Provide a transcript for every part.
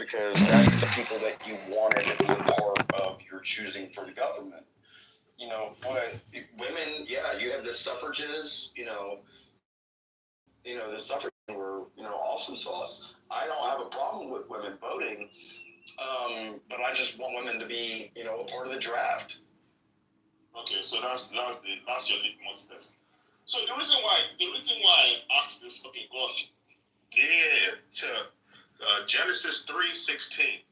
because that's the people that you wanted to be a part of your choosing for the government. But women, yeah, you have the suffrages, the suffrages were, awesome sauce. I don't have a problem with women voting, but I just want women to be, a part of the draft. Okay, so that's your litmus test. So the reason why I asked this, okay, go on. Yeah, to Genesis 3:16.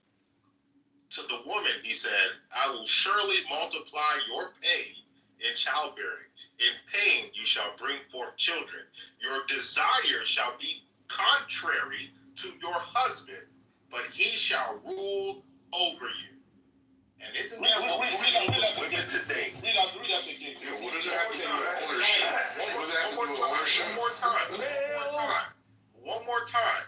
To the woman, he said, I will surely multiply your pain in childbearing. In pain you shall bring forth children. Your desire shall be contrary to your husband, but he shall rule over you. And isn't that what we see with women today? Read that again. Yeah, what does that have to do with ownership? One more time.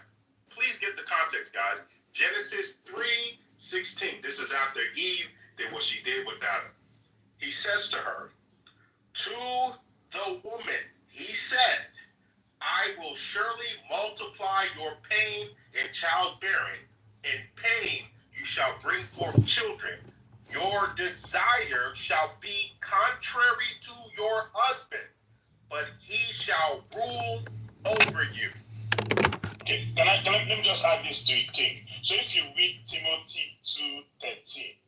Please get the context, guys. Genesis 3:16. This is after Eve did what she did with Adam. He says to her, to the woman, he said, I will surely multiply your pain in childbearing. In pain you shall bring forth children. Your desire shall be contrary to your husband, but he shall rule over you. Okay, let me just add this to it, King. So if you read Timothy 2:13,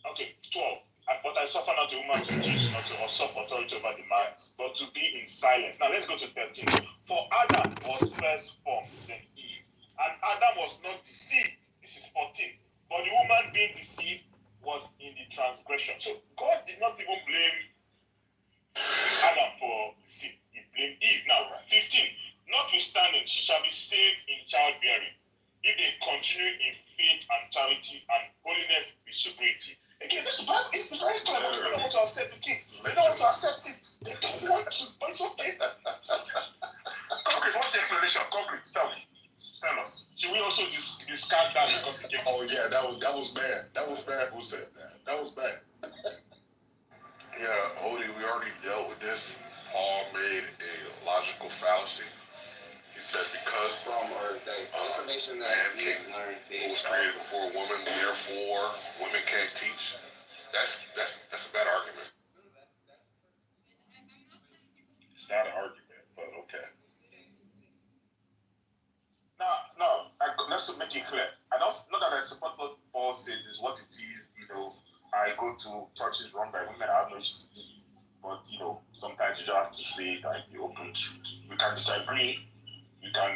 okay, 12. But I suffer not a woman to teach, not to usurp authority over the man, but to be in silence. Now let's go to 13. For Adam was first formed, then Eve. And Adam was not deceived. This is 14. But the woman being deceived was in the transgression. So God did not even blame Adam for deceit. He blamed Eve. Now, 15. Notwithstanding, she shall be saved in childbearing, if they continue in faith and charity and holiness with sobriety. Again, this Bible is very clear. They don't want to accept the king. They don't want to accept it. They don't want to. But it's okay. Concrete, what's the explanation? Concrete, tell me. Tell us. Should we also discard that because it came? Oh yeah, that was bad. That was bad. Who said that? That was bad. Yeah, Odie, we already dealt with this. Paul made a logical fallacy. He said because information that he's learned was created before a woman, therefore women can't teach. That's a bad argument. It's not an argument, but okay. No. Let's make it clear. I don't. Not that I support what Paul says is what it is. I go to churches run by women. I have no issues with it. But sometimes you don't have to say like the open truth. We can disagree. You can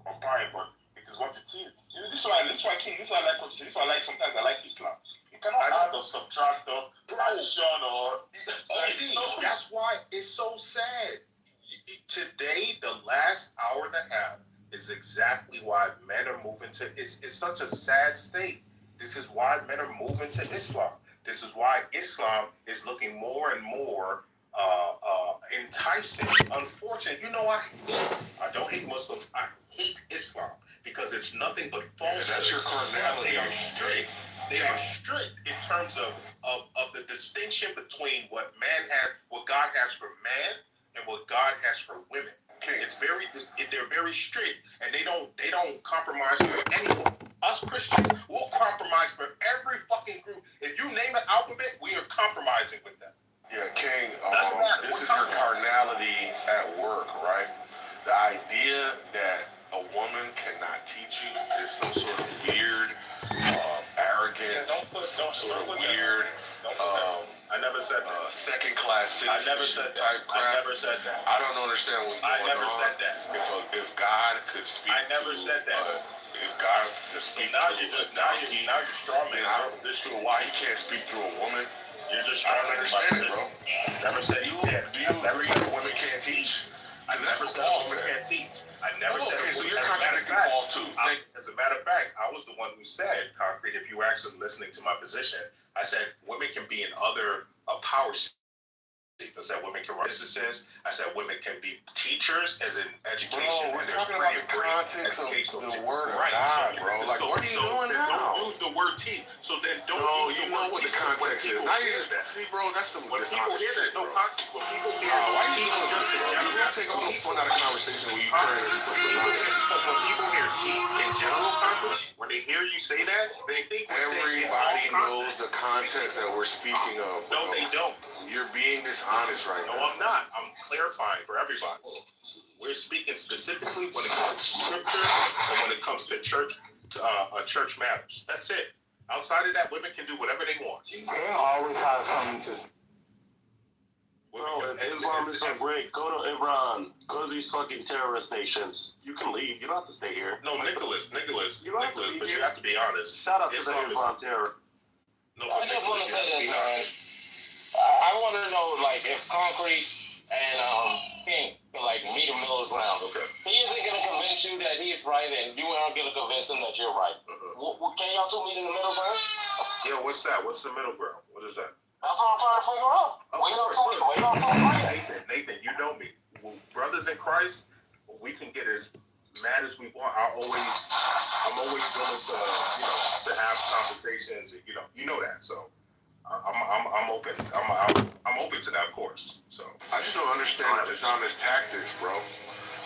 compare, but it is what it is. This is why I like what you say. This is why I like sometimes I like Islam. You cannot add or subtract or addition or that's why it's so sad. Today, the last hour and a half is exactly why men are moving to it's such a sad state. This is why men are moving to Islam. This is why Islam is looking more and more enticing. Unfortunately, I don't hate Muslims. I hate Islam because it's nothing but falsehood. That's your carnality. They are strict. They are strict in terms of the distinction between what God has for man and what God has for women. They're very strict, and they don't compromise for anyone. Us Christians will compromise for every fucking group. If you name an alphabet, we are compromising with them. Yeah, King, this is your carnality at work, right? The idea that a woman cannot teach you is some sort of weird arrogance, weird I never said that. Second-class citizenship type crap. I never said that. I don't understand what's going on. I never said that. If God could speak said that. If God could speak now to you're a donkey, now you're strong then I don't know why he can't speak to a woman. You're just I don't understand it, bro. Never said Do you agree that women can't teach? I never said women can't teach. I never said. Okay, so you're contradicting Paul too. As a matter of fact, I was the one who said, Concrete, if you were actually listening to my position, I said women can be in other power seats. I said women can run businesses. I said women can be teachers, as in education. Bro, we're talking about the context of the word of God, bro. Like, what are you doing now? Don't use the word teach. So then don't use the word what the teach. context is. Now you just see, bro. That's some. When people hear that, when people hear why you take all the fun out of conversation when you turn it into something? When people hear teach in general, Congress, they hear you say that, they think we're saying in all Everybody knows context. the context that we're speaking of. No, they don't. You're being dishonest right No, now. I'm not. I'm clarifying for everybody. We're speaking specifically when it comes to scripture and when it comes to church matters. That's it. Outside of that, women can do whatever they want. They always have something to. Bro, if Islam isn't great, go to Iran. Go to these fucking terrorist nations. You can leave. You don't have to stay here. No, Nicholas, You don't have to be but here. you have to be honest. Shout out to the Islam is- Islam terror. No, I but just want to Nicholas, say you this, have to be man. honest. I want to know, like, if Concrete and King can, like, meet a middle ground. Okay. He isn't going to convince you that he's right, and you aren't going to convince him that you're right. Can y'all two meet in the middle ground? Yeah, what's that? What's the middle ground? What is that? That's what I'm trying to figure out. We don't agree. Nathan, you know me. When brothers in Christ, we can get as mad as we want. I'm always willing to have conversations. You know that. So I'm open. I'm open to that, of course. So I just don't understand the dishonest tactics, bro.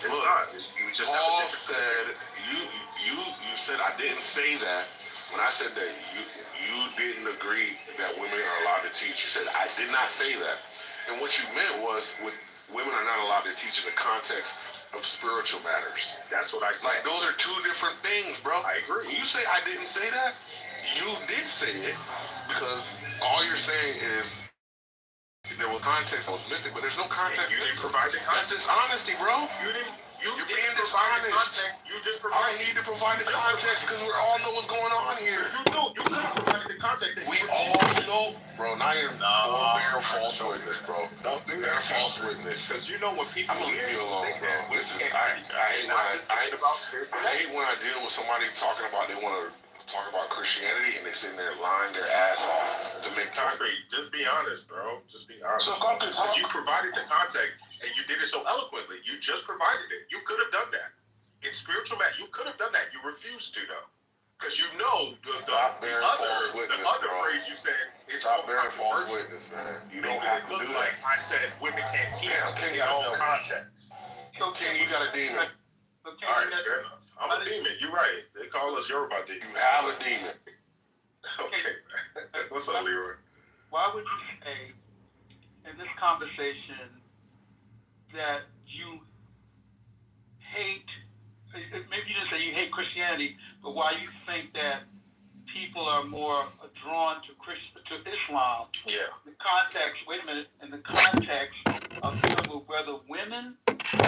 it's Look, not. You just have Paul a different. said you said I didn't say that. When I said that you didn't agree that women are allowed to teach, you said I did not say that. And what you meant was with women are not allowed to teach in the context of spiritual matters. That's what I said. Like those are two different things, bro. I agree. When you say I didn't say that, you did say it because all you're saying is there was context that was missing, but there's no context. You didn't missing. provide the That's context. dishonesty, bro. You're being provide the dishonest. context. You just I provided. don't need to provide the context because we all know what's going on here. You could have provided the context. And We you all know, bro. Now you're No. bearing false witness, bro. don't do Bearing that. false witness. Because you know when people I'm gonna leave hear you alone, say bro. that, This is we I hate when not just thinking about spiritual I hate when I deal with somebody talking about they want to talk about Christianity and they sitting there lying their ass off to make Concrete, just be honest, bro. Just be honest. So, Concrete, Because you provided the context and you did it so eloquently. You just provided it. You could have done that. In spiritual matter, you could have done that. You refused to, though. Because you know Stop bearing false witness, the other bro. phrase you said is Stop bearing false controversial. witness, man. You Maybe don't have it to do looked that. like I said women can't teach Damn, King in got all a devil. context. King, you got a demon. All right, fair enough. I'm a demon. You're right. They call us Yoruba demons. You have a demon. Okay. What's up, Leroy? Why would you say in this conversation that you hate, maybe you didn't say you hate Christianity, but why you think that people are more drawn to Islam? Yeah. The context, wait a minute, in the context of whether women,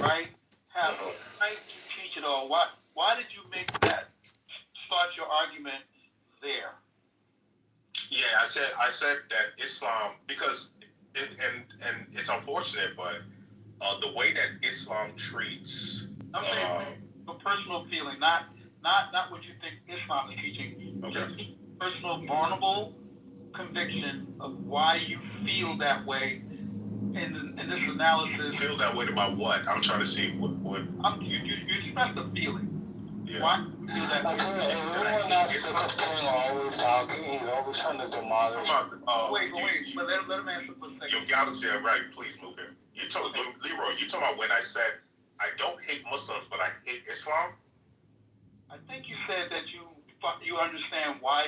right, have a right to teach it all. Why did you make that, start your argument there? Yeah, I said that Islam, because and it's unfortunate, but the way that Islam treats I'm saying a personal feeling, not what you think Islam is teaching. Okay. Just personal, vulnerable conviction of why you feel that way in this analysis. feel that way about what? I'm trying to see what You express the feeling. yeah. Why do you feel that way? Okay, everyone else is King always talking. He's always trying to demolish. Wait, but let him answer for a second. Your galaxy, right? Please move in. You told Leroy. You talking about when I said I don't hate Muslims, but I hate Islam? I think you said that you understand why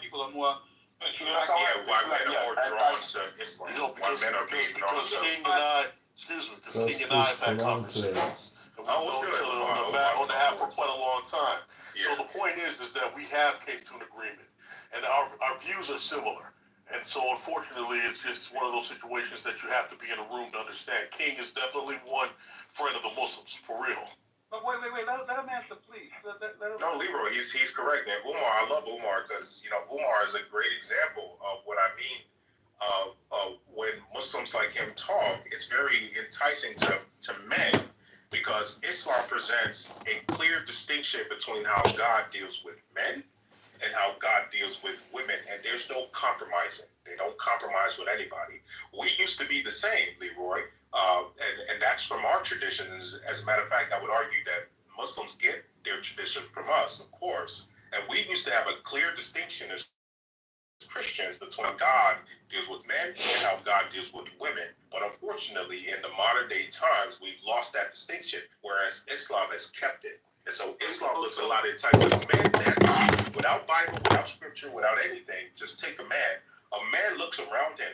people are more. Why men are more drawn to Islam? You know, Why because men are being drawn King to and I, excuse me, because King and I have had conversations. And we've known each other on the app for quite a long time. So the point is that we have came to an agreement. And our views are similar. And so unfortunately, it's just one of those situations that you have to be in a room to understand. King is definitely one friend of the Muslims, for real. But wait, let him answer, please. Let him. No, Leroy, he's correct. And Umar, I love Umar because Umar is a great example of what I mean. When Muslims like him talk, it's very enticing to men because Islam presents a clear distinction between how God deals with men and how God deals with women, and there's no compromising. They don't compromise with anybody. We used to be the same, Leroy, and that's from our traditions. As a matter of fact, I would argue that Muslims get their tradition from us, of course, and we used to have a clear distinction as Christians between how God deals with men and how God deals with women. But unfortunately, in the modern day times, we've lost that distinction, whereas Islam has kept it. And so Islam looks a lot of type of men that without Bible, without scripture, without anything, just take a man. A man looks around him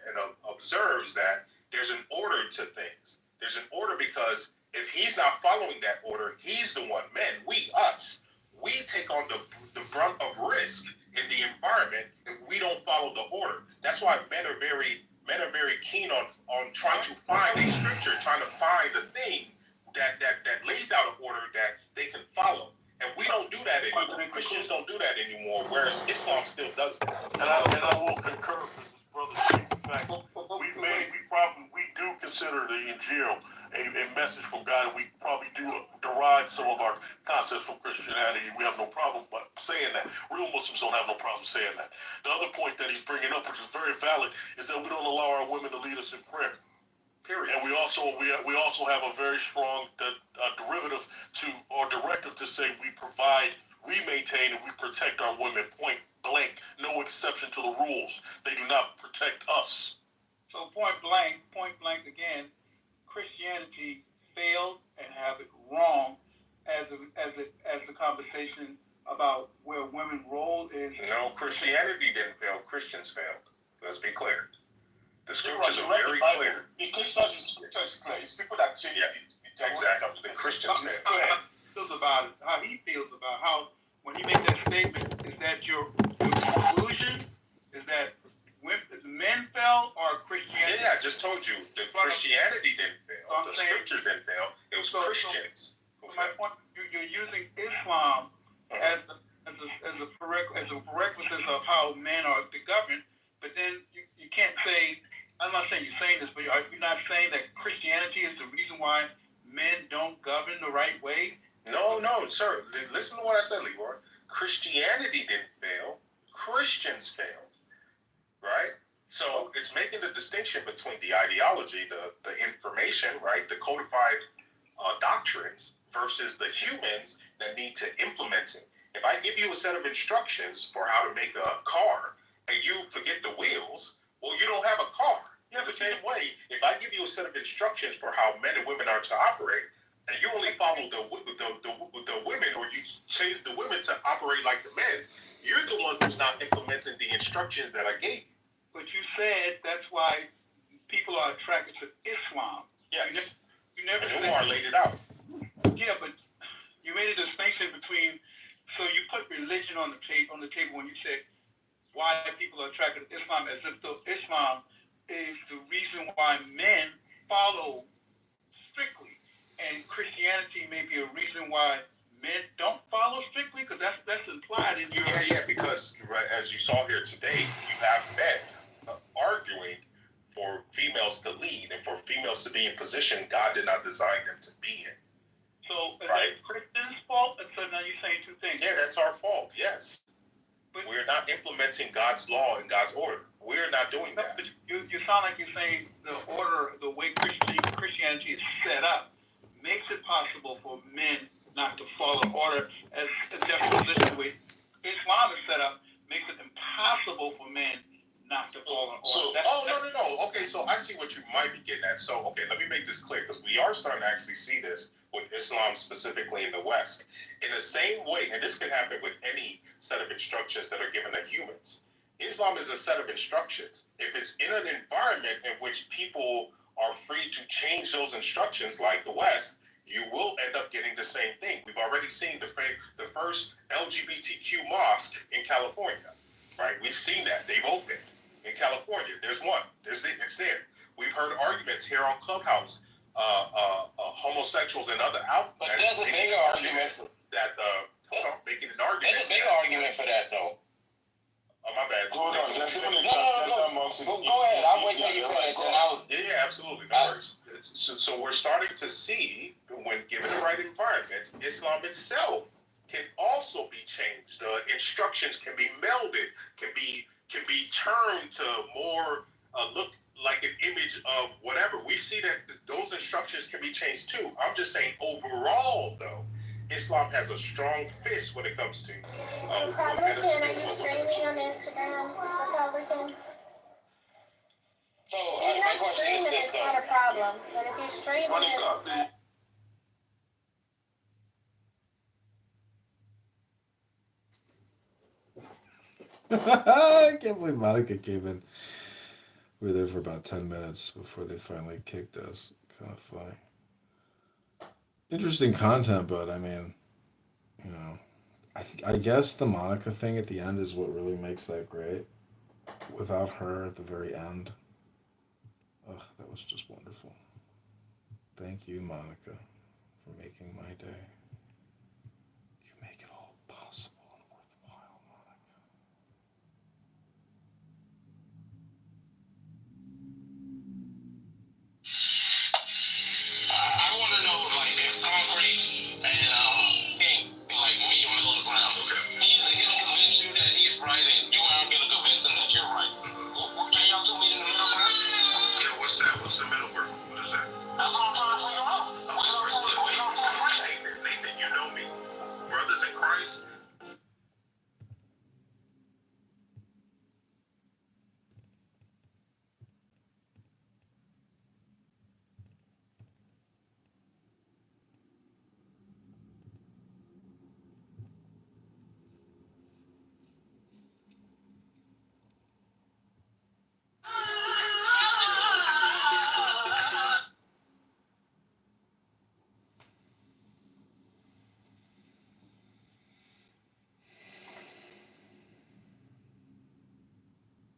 and observes that there's an order to things. There's an order because if he's not following that order, he's the one. Men, us, we take on the brunt of risk in the environment if we don't follow the order. That's why men are very keen on trying to find a scripture, trying to find a thing that lays out an order that they can follow. And we don't do that anymore. Christians don't do that anymore, whereas Islam still does that. And I will concur with this brother. In fact, we do consider the Injil a message from God, and we probably do derive some of our concepts from Christianity. We have no problem but saying that. Real Muslims don't have no problem saying that. The other point that he's bringing up, which is very valid, is that we don't allow our women to lead us in prayer. Period. And we also have a very strong derivative or directive to say we maintain and we protect our women, point blank, no exception to the rules. They do not protect us. So point blank again, Christianity failed and have it wrong as the conversation about where women's role is. No, Christianity didn't fail. Christians failed. Let's be clear. The scriptures are very clear. The scripture is clear. It's people that change it. Exactly. The Christians failed. How he feels about how when he makes that statement, is that your conclusion? Is that men fell or Christianity? Yeah, I just told you the Christianity didn't fail. The scriptures didn't fail. It was Christians. My point, you're using Islam as a prerequisite of how men are to govern, but then you can't say. I'm not saying you're saying this, but are you not saying that Christianity is the reason why men don't govern the right way? No, sir. Listen to what I said, Leroy. Christianity didn't fail. Christians failed. Right? So it's making the distinction between the ideology, the information, right, the codified doctrines versus the humans that need to implement it. If I give you a set of instructions for how to make a car and you forget the wheels, well, you don't have a car. In the same way, if I give you a set of instructions for how men and women are to operate, and you only follow the women, or you change the women to operate like the men, you're the one who's not implementing the instructions that I gave you. But you said that's why people are attracted to Islam. Yes. You never and Umar laid it out. Yeah, but you made a distinction between. So you put religion on the table when you said why people are attracted to Islam, as if though Islam is the reason why men follow strictly, and Christianity may be a reason why men don't follow strictly, because that's implied in your. Yeah, because right, as you saw here today, you have men arguing for females to lead and for females to be in position God did not design them to be in. So is that Christians' fault? And so now you're saying two things. Yeah, that's our fault. Yes, but we're not implementing God's law and God's order. We're not doing that. You sound like you're saying the order, the way Christianity is set up, makes it possible for men not to follow order, as Jeff position with Islam is set up, makes it impossible for men not to follow order. So, no. Okay, so I see what you might be getting at. So, okay, let me make this clear, because we are starting to actually see this with Islam specifically in the West. In the same way, and this can happen with any set of instructions that are given to humans. Islam is a set of instructions. If it's in an environment in which people are free to change those instructions, like the West, you will end up getting the same thing. We've already seen the first LGBTQ mosque in California, right? We've seen that. They've opened in California. There's one. It's there. We've heard arguments here on Clubhouse, homosexuals and other outlets. But there's a bigger argument for that. Making an argument. There's a bigger argument for that, though. Oh, my bad. No. Go ahead. I'll wait till you finish. Yeah, absolutely. No worries. So we're starting to see, when given the right environment, Islam itself can also be changed. The instructions can be melded, can be turned to more look like an image of whatever. We see that those instructions can be changed too. I'm just saying overall, though, Islam has a strong fist when it comes to. Republican, are you streaming on Instagram? Republican? So if you're not streaming, it's not a problem. But if you're streaming, I can't believe Monica came in. We were there for about 10 minutes before they finally kicked us. Kind of funny. Interesting content, but I mean, you know, I guess the Monica thing at the end is what really makes that great. Without her at the very end, ugh, that was just wonderful. Thank you, Monica, for making my day. You make it all possible and worthwhile, Monica. I want to know, like, if Concrete and King, like, meet in the middle of the ground. He's going to convince you that he's right, and you aren't going to convince him that you're right. Can y'all two meet in the middle ground? Yeah, what's that? What's the middle word? What is that? That's what I'm trying to figure out. Nathan, you know me. Brothers in Christ.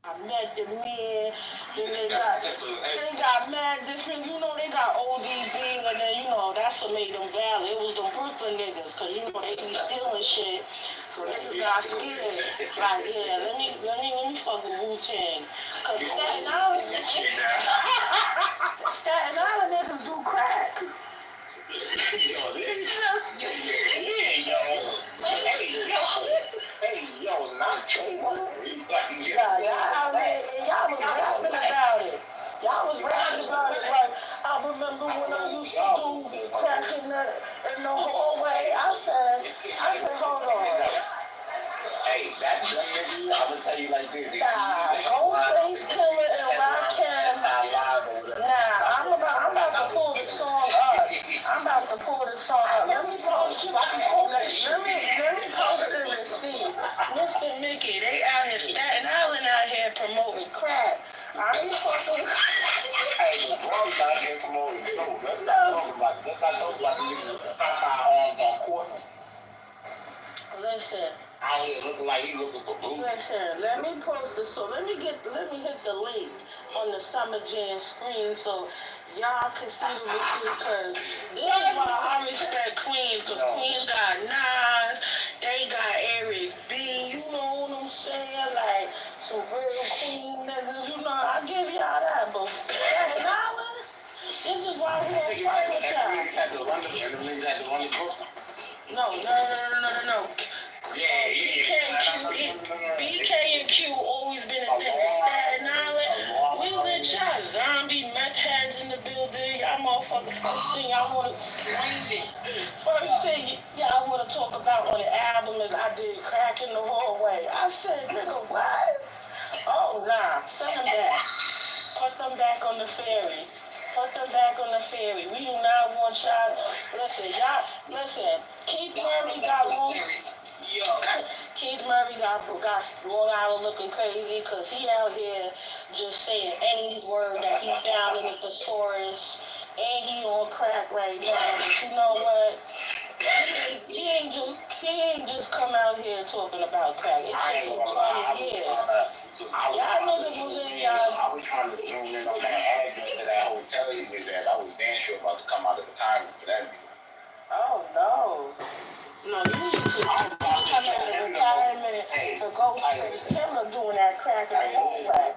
I met the men, then they got mad different, you know, they got ODB, and then, you know, that's what made them valid. It was them Brooklyn niggas, cause you know, they be stealing shit, so niggas got scared. Like, yeah, let me fuck with Wu-Tang. Cause Staten Island niggas do crack. Hey, yo, not true. Y'all was rapping about it. Y'all was rapping about it. Like, I remember when I used to do crack in the hallway. I said, hold on. Hey, that's young nigga. I'm gonna tell you like this. Nah, Ghostface Killer and Rakim. Nah, I'm about to pull the song up. Let me post the receipt. Mr. Mickey, they out here, Staten Island out here promoting crack. I ain't fucking. Hey, the drums out here promoting dope. Let's not talk about it. Let's not talk about the niggas on court. Listen. Out here looking like he looking for booty. Listen, let me post this. So let me hit the link on the Summer Jam screen so y'all can see the receipt. Because this is why I respect Queens. Because Queens got Nas, they got Eric B. You know what I'm saying? Like some real Queen niggas. You know, I give y'all that. But Staten Island, this is why we don't fight with y'all. No. BK and Q always been a thing in Staten Island. We lit y'all zombie meth heads in the building. Y'all motherfuckers, first thing y'all want to talk about on the album is I did crack in the hallway. I said, nigga, what? Oh, nah, send them back. Put them back on the ferry. We do not want y'all. Listen, Keith Murray got Long Island looking crazy because he out here just saying any word that he found in the thesaurus, and he on crack right now. But you know what? He ain't just come out here talking about crack. It took him 20 years. Y'all niggas was in y'all. I was trying to zoom in on that address to that hotel he was at. I was damn sure about to come out of the time for that meeting. Oh no. No, you need to come out of the retirement for Ghostface Killer doing that crack in the hallway.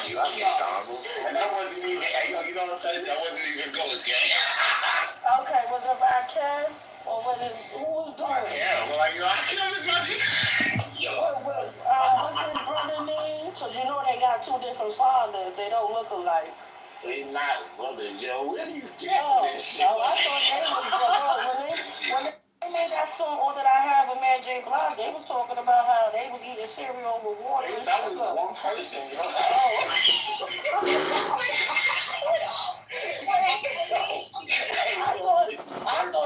You understand? And that wasn't even, you know what I'm saying? That wasn't even Ghost Gang. Okay, was it Rakim? Or was it, who was doing it? Rakim, well, Rakim is my what's his brother name? Because you know they got two different fathers. They don't look alike. They not brothers, yo. Where you get this shit? No, I thought they was brothers. When they made that song, All That I Have with Mary J. Blige, they was talking about how they was eating cereal with water and that sugar. That was one person, yo.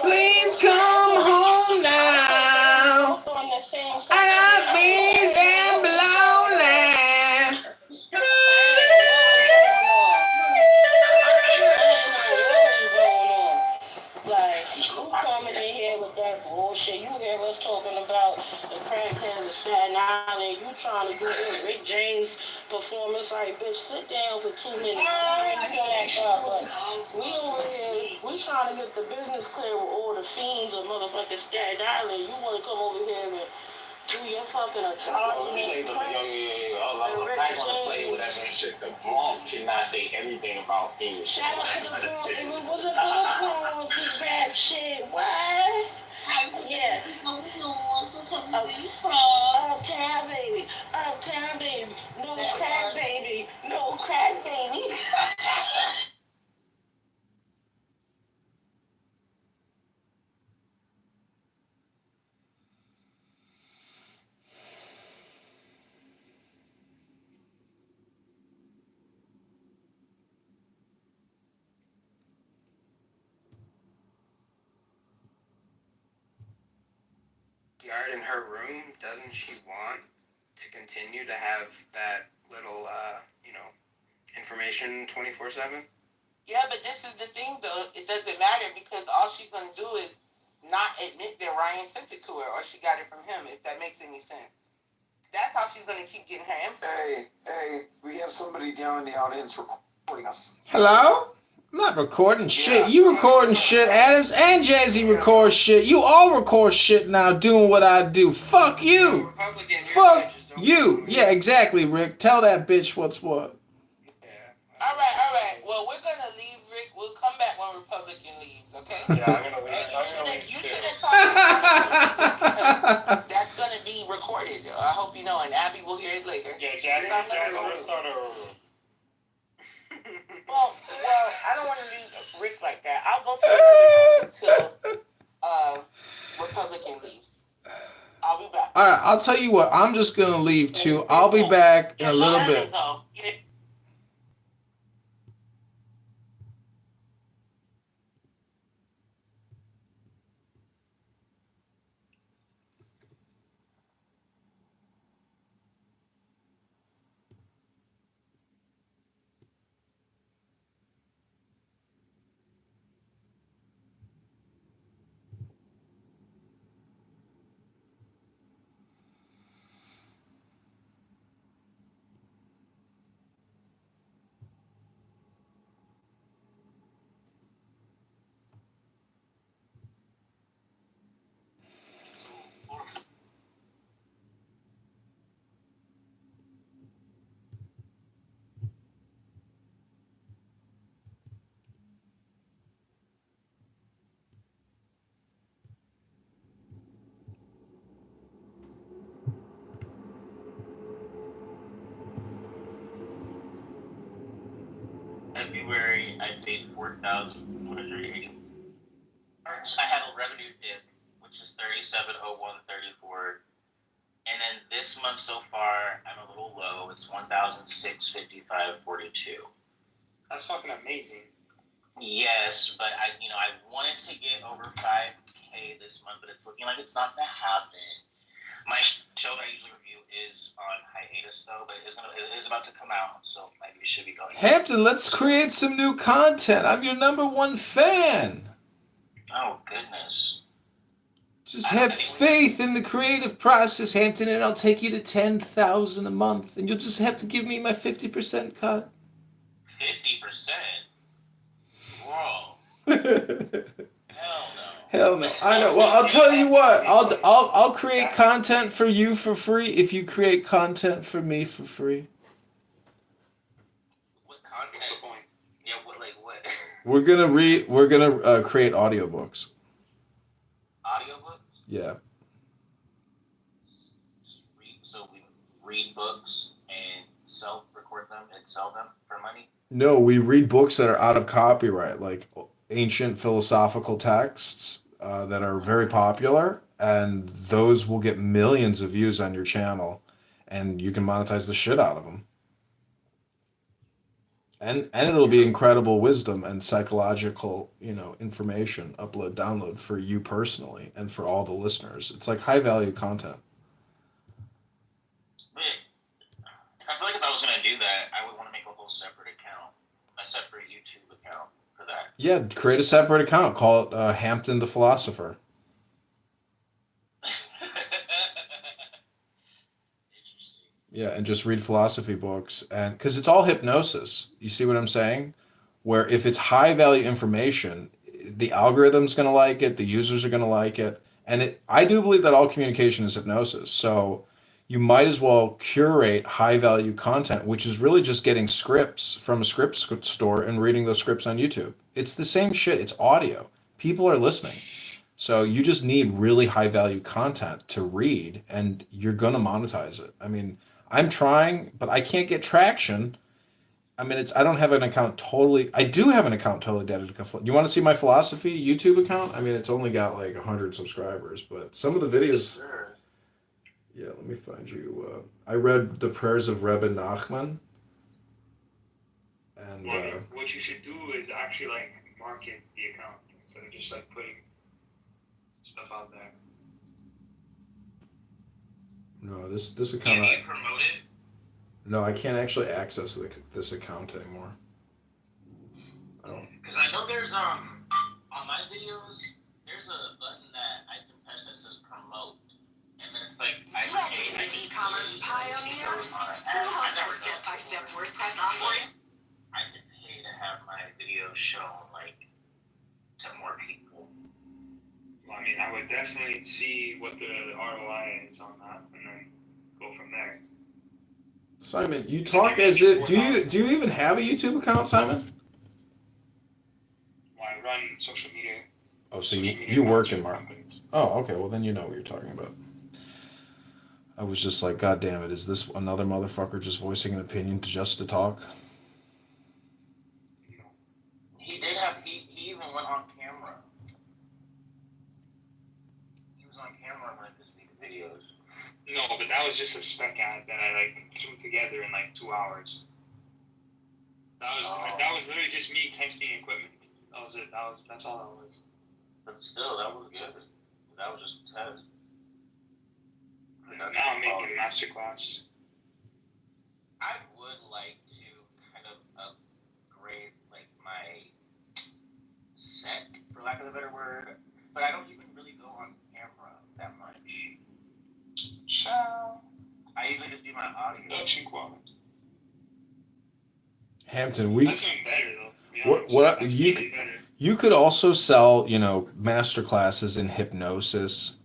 Please come home now. On the same I got beans and bologna. Like, you coming in here with that bullshit. You hear us talking about the crackheads of Staten Island. You trying to do this Rick James performance. Like, bitch, sit down for 2 minutes. You back up. But we over here, we trying to get the business clear with all the fiends of motherfucking Staten Island. You want to come over here and do your fucking atrocities, I'm not gonna play with that shit. The Bronx cannot say anything about me. Shout out to the Bronx. If it wasn't for the Bronx, this rap shit. What? Yeah. Uptown baby. Uptown baby. No crack baby. No crack baby. Yard in her room, doesn't she want to continue to have that little, information 24/7? Yeah, but this is the thing, though. It doesn't matter because all she's going to do is not admit that Ryan sent it to her or she got it from him, if that makes any sense. That's how she's going to keep getting her info. Hey, we have somebody down in the audience recording us. Hello? I'm not recording shit. You recording shit, Adams, and Jazzy record shit. You all record shit now doing what I do. Fuck you. Fuck you. Yeah, exactly, Rick. Tell that bitch what's what. All right. Well, we're going to leave, Rick. We'll come back when Republican leaves, okay? Yeah, I'm gonna leave. You shouldn't talk about that's going to be recorded. I hope you know, and Abby will hear it later. Yeah, Jazzy, let's start over. Well, I don't want to leave Rick like that. I'll go to another room until Republican leaves. I'll be back. All right, I'll tell you what. I'm just going to leave, too. I'll be back in a little bit. February, I paid $4,180. March, I had a revenue dip, which is $3,701.34. And then this month so far, I'm a little low. It's $1,655.42. That's fucking amazing. Yes, but I wanted to get over 5K this month, but it's looking like it's not gonna happen. My show that I usually review is on hiatus though, but it is about to come out, so maybe it should be going. Hampton, let's create some new content. I'm your #1 fan. Oh goodness. Just have faith in the creative process, Hampton, and I'll take you to 10,000 a month, and you'll just have to give me my 50% cut. 50%? Whoa. Hell no. I know. Well, I'll tell you what. I'll create content for you for free if you create content for me for free. What content? Yeah, what? We're gonna create audiobooks. Audiobooks? Yeah. So we read books and record them and sell them for money? No, we read books that are out of copyright, like ancient philosophical texts that are very popular, and those will get millions of views on your channel, and you can monetize the shit out of them. And it'll be incredible wisdom and psychological, information, upload, download for you personally and for all the listeners. It's like high value content. separate account, a separate YouTube account for that. Yeah, create a separate account. Call it Hampton the Philosopher. Yeah, and just read philosophy books, and because it's all hypnosis. You see what I'm saying? Where if it's high value information, the algorithm's going to like it, the users are going to like it, and I do believe that all communication is hypnosis. So you might as well curate high value content, which is really just getting scripts from a script store and reading those scripts on YouTube. It's the same shit. It's audio. People are listening. So you just need really high value content to read, and you're going to monetize it. I mean, I'm trying, but I can't get traction. I mean, I don't have an account totally. I do have an account totally dedicated. Do you want to see my philosophy YouTube account? I mean, it's only got like 100 subscribers, but some of the videos. Yeah, let me find you. I read the prayers of Rebbe Nachman. And what you should do is actually like market the account instead of just like putting stuff out there. No, this account. Can you promote it? No, I can't actually access this account anymore. Because I know there's on my videos there's a button that I can press that says promote, and then it's like Ready to be an e-commerce pioneer? Who hosts our step-by-step WordPress onboarding? I can pay to have my videos shown like to more people. Well, I mean, I would definitely see what the ROI is on that, and then go from there. Simon, you talk as if do you even have a YouTube account, Simon? Well, I run social media. Oh, so you work in marketing. Oh, okay. Well, then you know what you're talking about. I was just like, God damn it! Is this another motherfucker just voicing an opinion just to talk? He did have. He even went on camera. He was on camera in like this week videos. No, but that was just a spec ad that I like threw together in like 2 hours. That was literally just me testing equipment. That was it. That's all that was. But still, that was good. That was just a test. Now I'm making a masterclass. I would like to kind of upgrade like my set, for lack of a better word, but I don't even really go on camera that much. So I usually just do my audio. Production quality. Hampton, That's getting better though. You could also sell, master classes in hypnosis.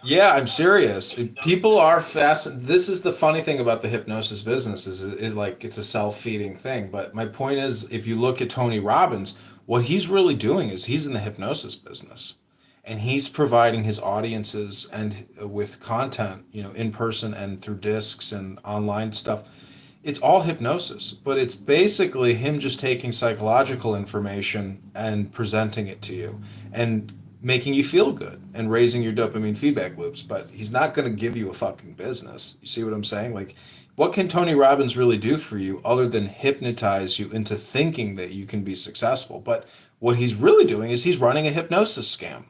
Yeah, I'm serious. People are fascinated. This is the funny thing about the hypnosis business is it's a self-feeding thing. But my point is, if you look at Tony Robbins, what he's really doing is he's in the hypnosis business, and he's providing his audiences and with content, in person and through discs and online stuff. It's all hypnosis, but it's basically him just taking psychological information and presenting it to you and making you feel good and raising your dopamine feedback loops. But he's not going to give you a fucking business. You see what I'm saying? Like, what can Tony Robbins really do for you other than hypnotize you into thinking that you can be successful? But what he's really doing is he's running a hypnosis scam.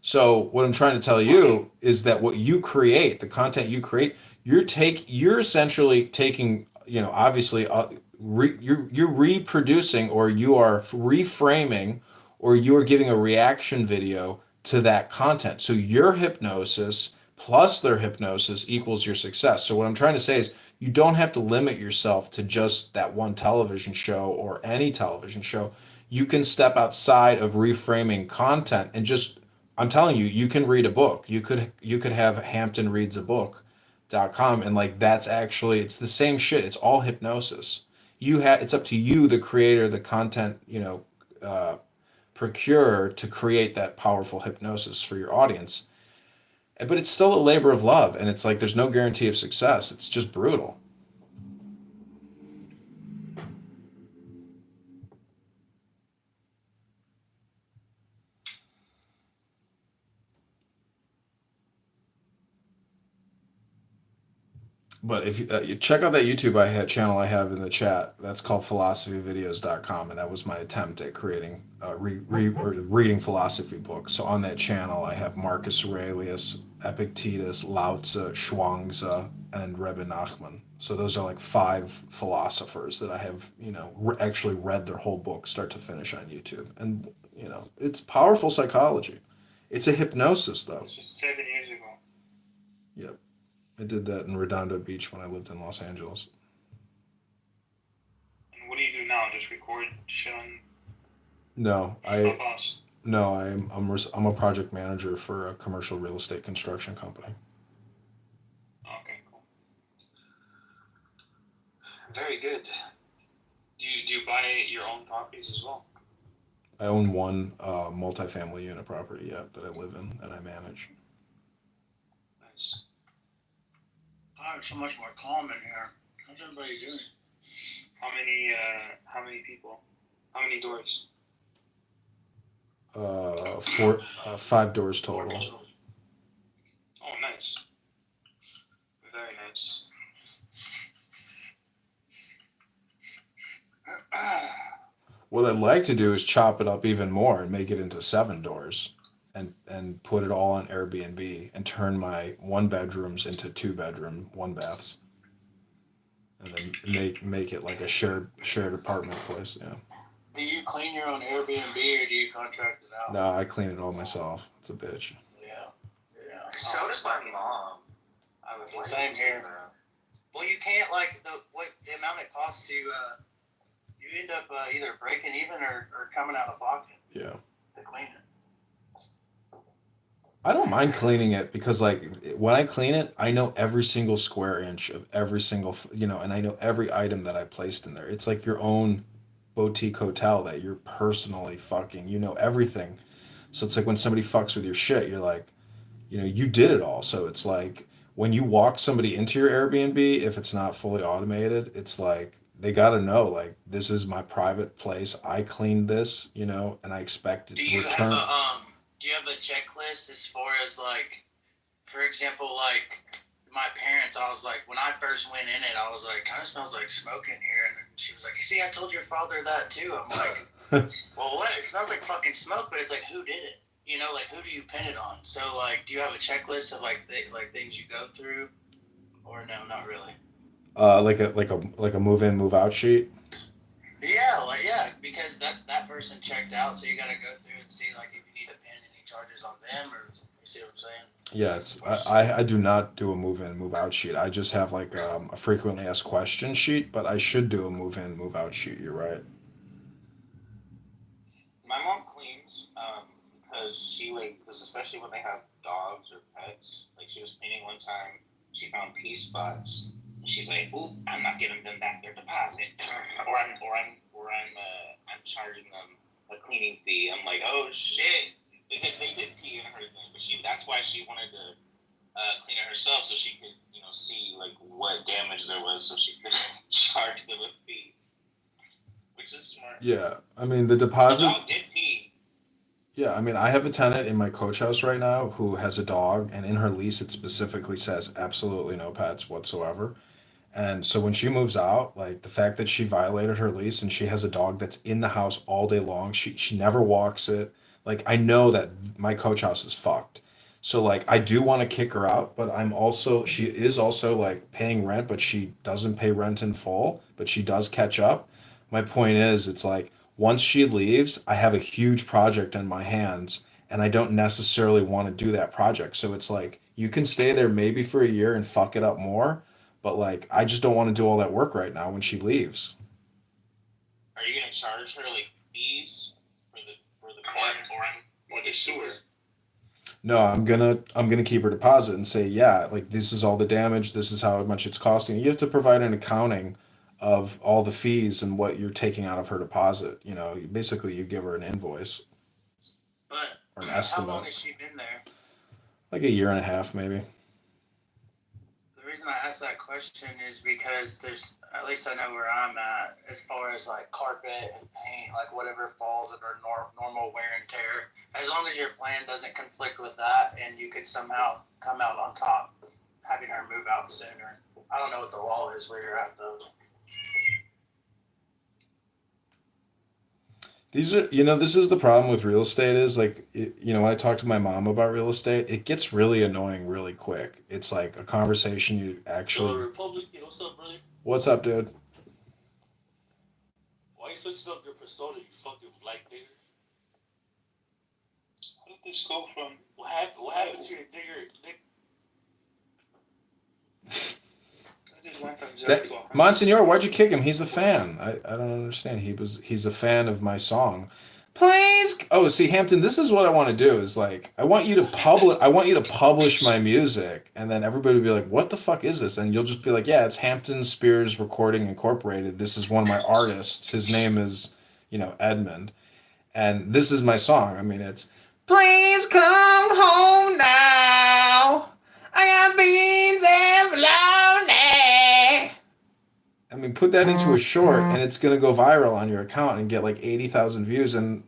So what I'm trying to tell you is that what you create, the content you create, you're essentially taking, obviously, you're reproducing, or you are reframing, or you are giving a reaction video to that content. So your hypnosis plus their hypnosis equals your success. So what I'm trying to say is you don't have to limit yourself to just that one television show or any television show. You can step outside of reframing content and just, I'm telling you, you can read a book. You could have hamptonreadsabook.com, and that's actually, it's the same shit. It's all hypnosis. It's up to you, the creator, the content, procure to create that powerful hypnosis for your audience. But it's still a labor of love, and it's like there's no guarantee of success. It's just brutal. But if you check out that YouTube channel I have in the chat, that's called philosophyvideos.com, and that was my attempt at creating reading philosophy books. So on that channel, I have Marcus Aurelius, Epictetus, Lao Tzu, Zhuangzi, and Rebbe Nachman. So those are like 5 philosophers that I have, actually read their whole book start to finish on YouTube. And, it's powerful psychology. It's a hypnosis, though. This was 7 years ago. Yep. I did that in Redondo Beach when I lived in Los Angeles. And what do you do now? Just record shit on No, Clubhouse? No, I'm a project manager for a commercial real estate construction company. Okay, cool. Very good. Do you buy your own properties as well? I own one multifamily unit property, that I live in and I manage. Nice. Oh, it's so much more calm in here. How's everybody doing? How many people? How many doors? 5 doors total. Oh, nice. Very nice. What I'd like to do is chop it up even more and make it into 7 doors and put it all on Airbnb and turn my 1 bedrooms into 2 bedroom 1 baths. And then make it like a shared apartment place, yeah. Do you clean your own Airbnb or do you contract it out? No, I clean it all myself. It's a bitch. Yeah. So does my mom. Same here. Well, you can't the amount it costs to. You end up either breaking even or coming out of pocket. Yeah. To clean it. I don't mind cleaning it because when I clean it, I know every single square inch of every single, and I know every item that I placed in there. It's like your own boutique hotel that you're personally fucking, everything. So it's like when somebody fucks with your shit, you're like, you did it all. So it's like when you walk somebody into your Airbnb, if it's not fully automated, it's like they got to know, like, this is my private place. I cleaned this, and I expect it return. Do you have a checklist as far as for example, my parents, I was like, when I first went in it, I was like, kind of smells like smoke in here. And she was like, see, I told your father that too. I'm like, well, what? It smells like fucking smoke, but it's like, who did it? Who do you pin it on? So, do you have a checklist of things you go through, or no, not really? Like a move in, move out sheet. Yeah, because that person checked out, so you got to go through and see if you need to pin any charges on them, or you see what I'm saying? Yes, I do not do a move in, move out sheet. I just have a frequently asked question sheet, but I should do a move in, move out sheet. You're right. My mom cleans because especially when they have dogs or pets. She was cleaning one time, she found pee spots. She's like, "Ooh, I'm not giving them back their deposit, or I'm charging them a cleaning fee." I'm like, "Oh shit," because they did pee in her thing, but that's why she wanted to clean it herself so she could see what damage there was so she could charge them a fee, which is smart. Yeah, I mean the deposit. The dog did pee. Yeah, I mean, I have a tenant in my coach house right now who has a dog, and in her lease it specifically says absolutely no pets whatsoever. And so when she moves out, the fact that she violated her lease and she has a dog that's in the house all day long, she never walks it. I know that my coach house is fucked. So I do want to kick her out, but she is also paying rent, but she doesn't pay rent in full, but she does catch up. My point is, it's once she leaves, I have a huge project in my hands and I don't necessarily want to do that project. So it's you can stay there maybe for a year and fuck it up more, but I just don't want to do all that work right now when she leaves. Are you gonna charge her fees for the cleaning or the sewer? No, I'm gonna keep her deposit and say, yeah, this is all the damage, this is how much it's costing. You have to provide an accounting of all the fees and what you're taking out of her deposit. Basically you give her an invoice. But or an estimate. How long has she been there? A year and a half maybe. The reason I asked that question is because there's, at least I know where I'm at, as far as carpet and paint, whatever falls under normal wear and tear. As long as your plan doesn't conflict with that and you could somehow come out on top, having her move out sooner. I don't know what the law is where you're at though. These are, this is the problem with real estate is like, when I talk to my mom about real estate, it gets really annoying really quick. It's like a conversation you actually. Republican, what's up, brother? What's up, dude? Why you switching up your persona, you fucking black nigger? How did this go from? What happened? What happened to your nigger? I just went from zero to 100. Monsignor, why'd you kick him? He's a fan. I don't understand. He's a fan of my song. Please. Oh, see, Hampton, this is what I want to do is like I want you to publish my music, and then everybody will be like, what the fuck is this? And you'll just be like, yeah, it's Hampton Spears Recording Incorporated. This is one of my artists. His name is, Edmund. And this is my song. I mean, it's Please come home now. I got beans and bologna. I mean, put that into a short, and it's gonna go viral on your account and get like 80,000 views. And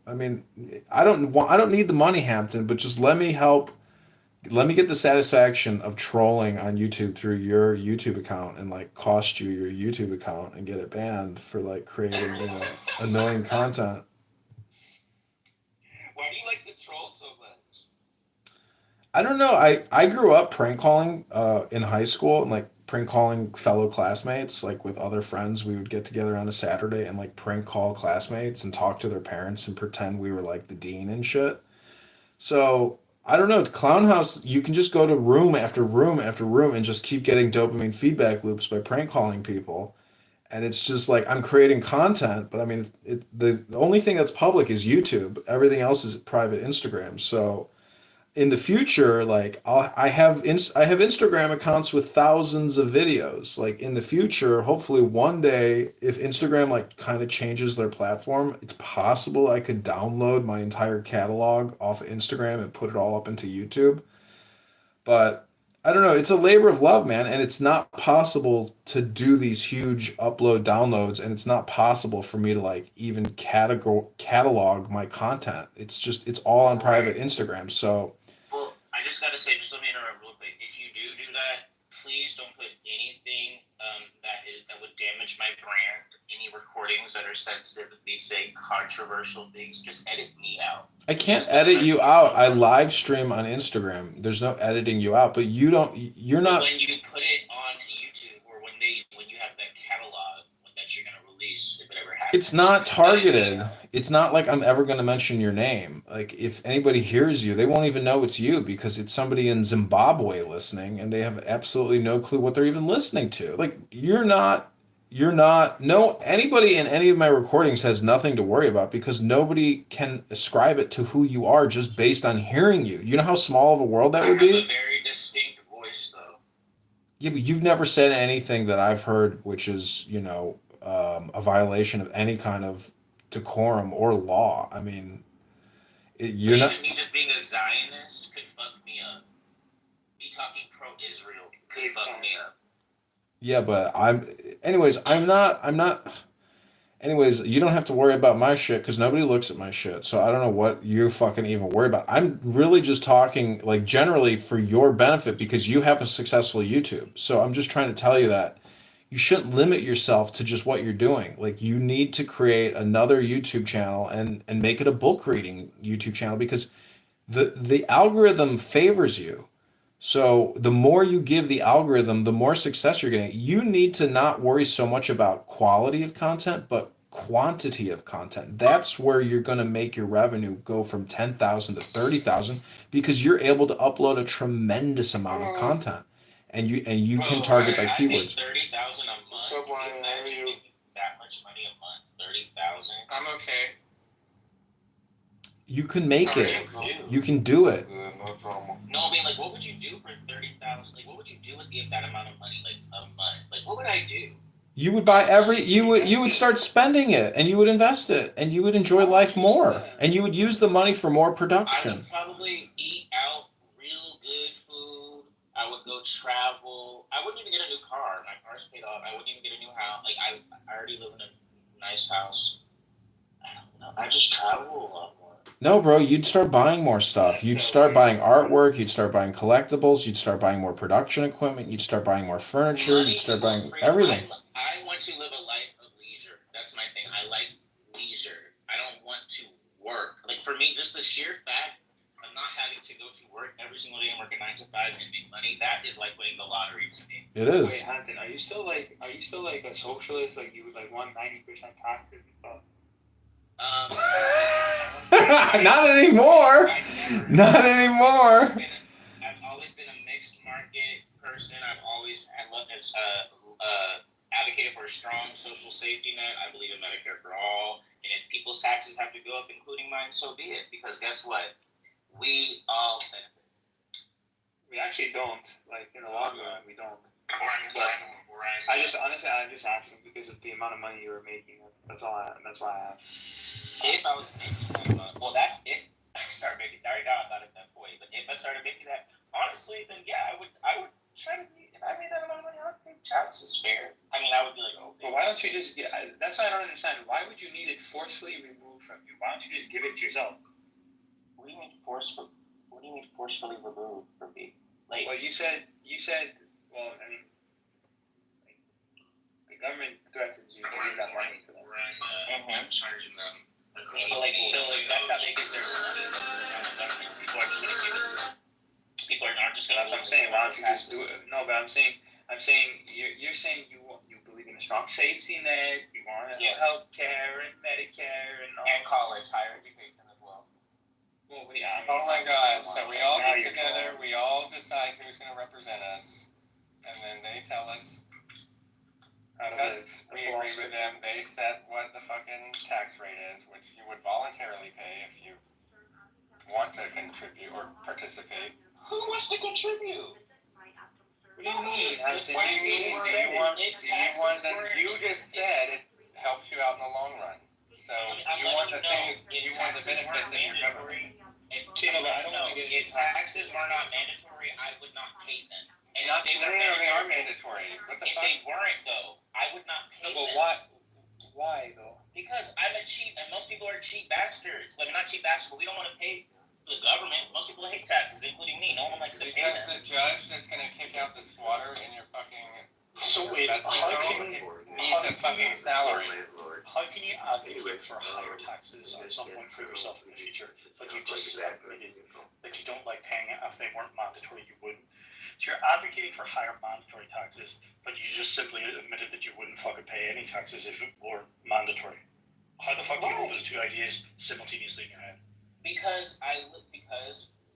I mean, I don't need the money, Hampton, but just let me help. Let me get the satisfaction of trolling on YouTube through your YouTube account and like cost you your YouTube account and get it banned for like creating annoying content. Why do you like to troll so much? I don't know. I grew up prank calling in high school and like prank calling fellow classmates, like with other friends. We would get together on a Saturday and like prank call classmates and talk to their parents and pretend we were like the dean and shit. So I don't know. Clown House, you can just go to room after room after room and just keep getting dopamine feedback loops by prank calling people. And it's just like I'm creating content, but I mean, the only thing that's public is YouTube. Everything else is private Instagram. So in the future, like I have Instagram accounts with thousands of videos. Like in the future, hopefully one day, if Instagram like kind of changes their platform, it's possible I could download my entire catalog off of Instagram and put it all up into YouTube. But I don't know. It's a labor of love, man, and it's not possible to do these huge upload downloads, and it's not possible for me to like even catalog my content. It's all on private Instagram. So. Well, I just gotta say, just let me interrupt real quick. If you do that, please don't put anything that would damage my brand. Any recordings that are sensitive, if they say controversial things, just edit me out. I can't edit you out. I live stream on Instagram. There's no editing you out, but you're not. When you put it on YouTube or when you have that catalog that you're gonna release, if it ever happens. It's not targeted. It's not like I'm ever going to mention your name. Like if anybody hears you, they won't even know it's you because it's somebody in Zimbabwe listening and they have absolutely no clue what they're even listening to. Like anybody in any of my recordings has nothing to worry about because nobody can ascribe it to who you are just based on hearing you. You know how small of a world that would be? I have a very distinct voice though. Yeah, but you've never said anything that I've heard which is, a violation of any kind of decorum or law. I mean, you're not. Me just being a Zionist could fuck me up. Me talking pro-Israel could fuck me up. Yeah, but I'm not. Anyways, you don't have to worry about my shit because nobody looks at my shit. So I don't know what you fucking even worry about. I'm really just talking like generally for your benefit because you have a successful YouTube. So I'm just trying to tell you that you shouldn't limit yourself to just what you're doing. Like you need to create another YouTube channel and make it a book reading YouTube channel because the algorithm favors you. So the more you give the algorithm, the more success you're getting. You need to not worry so much about quality of content, but quantity of content. That's where you're going to make your revenue go from 10,000 to 30,000 because you're able to upload a tremendous amount of content. And you can target by keywords. 30,000 a month. So, Brian, how are you? That much money a month, 30,000. I'm okay. You can make it. You can do it. No drama. No, I mean, like, what would you do for 30,000? Like, what would you do with that amount of money, like a month? Like, what would I do? You would buy you would start spending it and you would invest it and you would enjoy life more and you would use the money for more I production. would probably eat out real good food. I would go travel. I wouldn't even get a new car. My car's paid off. I wouldn't even get a new house. Like, I already live in a nice house. I don't know. I just travel a lot more. No, bro, you'd start buying more stuff. You'd start buying artwork, you'd start buying collectibles, you'd start buying more production equipment, you'd start buying more furniture, you'd start buying everything. I want to live a life of leisure. That's my thing. I like leisure. I don't work. Like for me, just the sheer fact of not having to go to work every single day and work a 9 to 5 and make money, that is like winning the lottery to me. It is. Wait, Hampton, are you still like a socialist? Like you would like want 90% taxes and stuff? Not anymore. Not anymore. I've always been a mixed market person. I've always advocated for a strong social safety net. I believe in Medicare for all. And if people's taxes have to go up, including mine, so be it. Because guess what? We all benefit. We actually don't. Like in the long run, we don't. But I just asking because of the amount of money you were making. That's why I asked. If I was making money, well, that's if I started making. Right now, I'm not at that point. But if I started making that, honestly, then yeah, I would try to be. If I made that amount of money, I would think taxes fair. I mean, I would be like, oh. But why don't you just get? That's why I don't understand. Why would you need it forcefully removed from you? Why don't you just give it to yourself? What do you mean forcefully? What do you mean forcefully removed from me? Like, well, you said. Well, I mean, like, the government threatens you to give that money to them. I'm charging them. Like, so like that's how they get their money. People are just gonna give it to them. People are not just gonna. That's what I'm saying. Why don't you just do it? No, but I'm saying you're saying you believe in a strong safety net. You want health care and Medicare and all. And college, higher education as well. Well, yeah. Oh my God! So we all get together. We all decide who's gonna represent us, and then they tell us. Because we agree with them, they set what the fucking tax rate is, which you would voluntarily pay if you want to contribute or participate. Who wants to contribute? What do you mean? What do you mean? You just said it helps you out in the long run. So you want the things, you want the benefits of your government. If taxes were not mandatory, I would not pay them. And no, they are mandatory. What the fuck? They weren't though, I would not pay them. But why though? Because I'm a cheap, and most people are cheap bastards. Like, not cheap bastards, but we don't want to pay the government. Most people hate taxes, including me. No one likes to pay them. Because the judge that's gonna kick out the squatter in your fucking. So wait, how can you advocate for higher taxes at some point for yourself in the future? Like you just admitted that you don't like paying it. If they weren't mandatory, you wouldn't. So you're advocating for higher mandatory taxes, but you just simply admitted that you wouldn't fucking pay any taxes if it were mandatory. How the fuck do you hold those two ideas simultaneously in your head? Because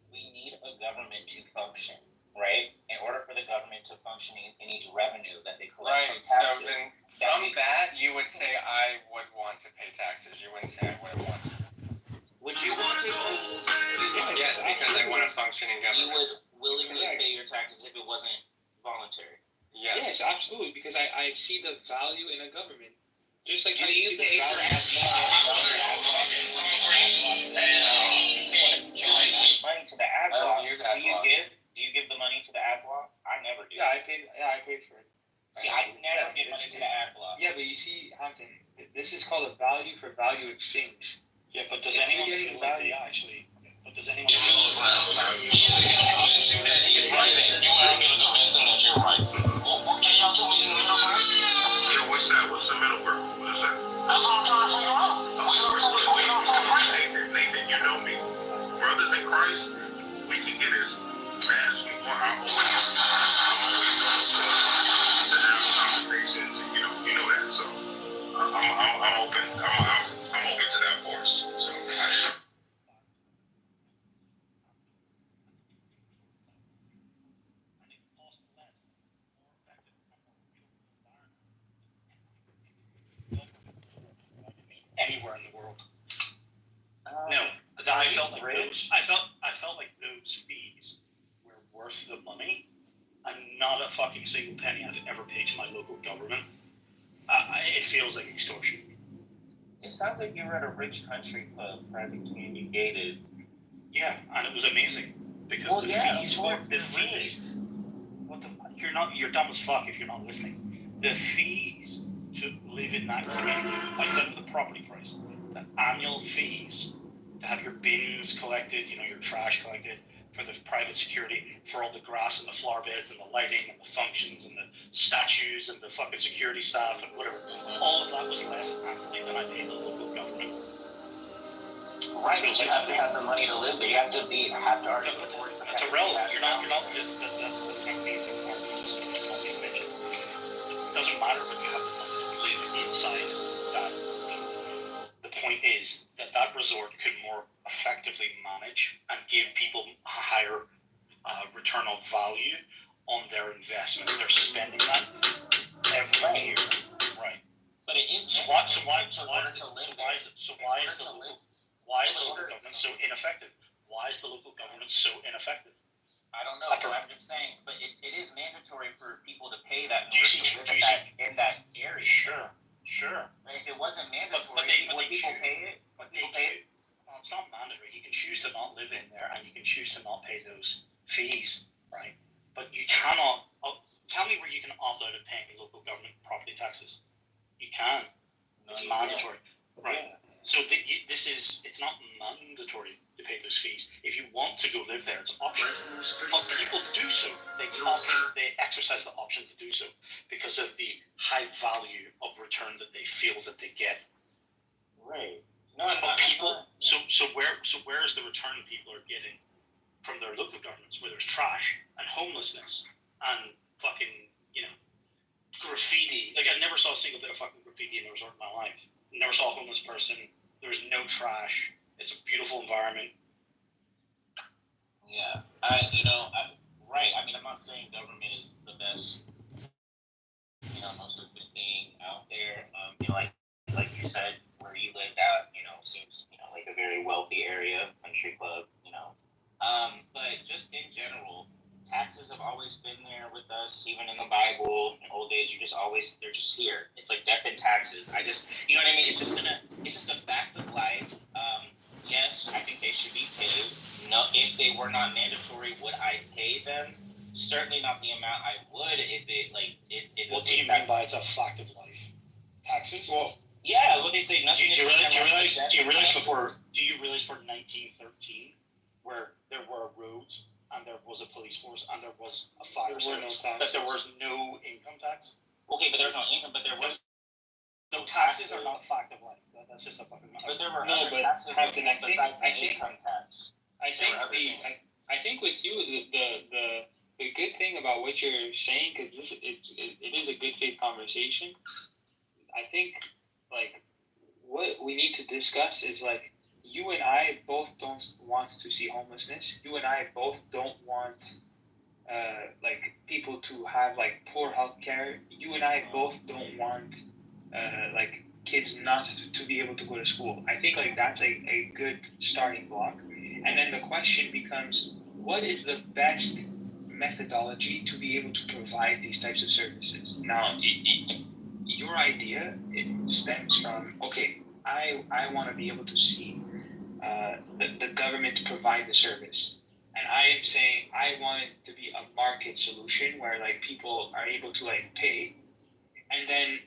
we need a government to function, right? In order for the government to function, it needs revenue that they collect from taxes. So then from that, you would say I would want to pay taxes. You wouldn't say I wouldn't want to. Would you want to? Yes, because I want to function in government. You would willingly pay your taxes if it wasn't voluntary. Yes, absolutely. Because I see the value in a government. Just like do you pay for money to the ad block? Do you give the money to the ad block? I never do. Yeah, I paid for it. See, I never give money to the ad block. Yeah, but you see, Hampton, this is called a value for value exchange. Yeah, but does anyone feel like they actually? But does anyone feel He's gonna convince you that he's right, and you aren't gonna convince him that you're right. Well, can y'all tell me the middle ground? Yeah, what's that? What's the middle ground? What is that? That's what I'm trying to figure out. We don't talk right. Nathan, you know me. Brothers in Christ, we can get as mad as we want. I'm always to have conversations, and you know that. So I'm open. I'm open to that force. So. anywhere in the world? No, I felt like those fees were worth the money. And not a fucking single penny I've ever paid to my local government. It feels like extortion. It sounds like you were at a rich country club, private community gated. Yeah, and it was amazing because fees were the fees. What the? You're dumb as fuck if you're not listening. The fees to live in that community, outside of the property price, the annual fees to have your bins collected, your trash collected, for the private security, for all the grass and the flower beds and the lighting and the functions and the statues and the fucking security staff and whatever. All of that was less annually than I paid the local government. Right, but you have to have the money to live there. You have to already. That's irrelevant. You're not just that's an amazing argument. It's not being mentioned. It doesn't matter when you have the money to live inside that resort. The point is that resort could more effectively manage and give people a higher return of value on their investment. They're spending that every year. Right. But it is. Why is the local government so ineffective? Why is the local government so ineffective? I don't know. But I'm just saying. But it is mandatory for people to pay that. In that area? Sure. If it wasn't mandatory, would people pay it? Well, it's not mandatory. You can choose to not live in there, and you can choose to not pay those fees, right? But you cannot. Tell me where you can opt out of paying local government property taxes. You can. It's mandatory, right? Yeah. So it's not mandatory to pay those fees. If you want to go live there, it's optional. But people do so. They exercise the option to do so because of the high value of return that they feel that they get. Right. So where is the return people are getting from their local governments, where there's trash and homelessness and fucking, graffiti? Like, I never saw a single bit of fucking graffiti in the resort in my life. Never saw a homeless person. There's no trash. It's a beautiful environment. Yeah. Right. I mean, I'm not saying government is the best, most of the thing out there. Like you said, where you lived out, seems, like a very wealthy area, country club, but just in general, taxes have always been there with us, even in the Bible. In old age, they're just here. It's like death and taxes. You know what I mean? It's just a fact of life. Yes, I think they should be paid. No, if they were not mandatory, would I pay them? Certainly not the amount I would if it What do you mean by it's a fact of life? Taxes? Well, yeah, what they say. Do you realize for 1913, where there were roads and there was a police force and there was a fire service, that there was no income tax? Okay, but there's no income, but there was. No, taxes are not a fact of life. That's just a fucking matter. But there were other taxes besides the income tax. I think with you, the good thing about what you're saying, because it is a good faith conversation. I think what we need to discuss is you and I both don't want to see homelessness. You and I both don't want people to have poor health care. You and I both don't want kids not to be able to go to school. I think that's a good starting block. And then the question becomes, what is the best methodology to be able to provide these types of services? Now, your idea, it stems from, okay, I want to be able to see the government provide the service. And I am saying I want it to be a market solution where people are able to pay, and then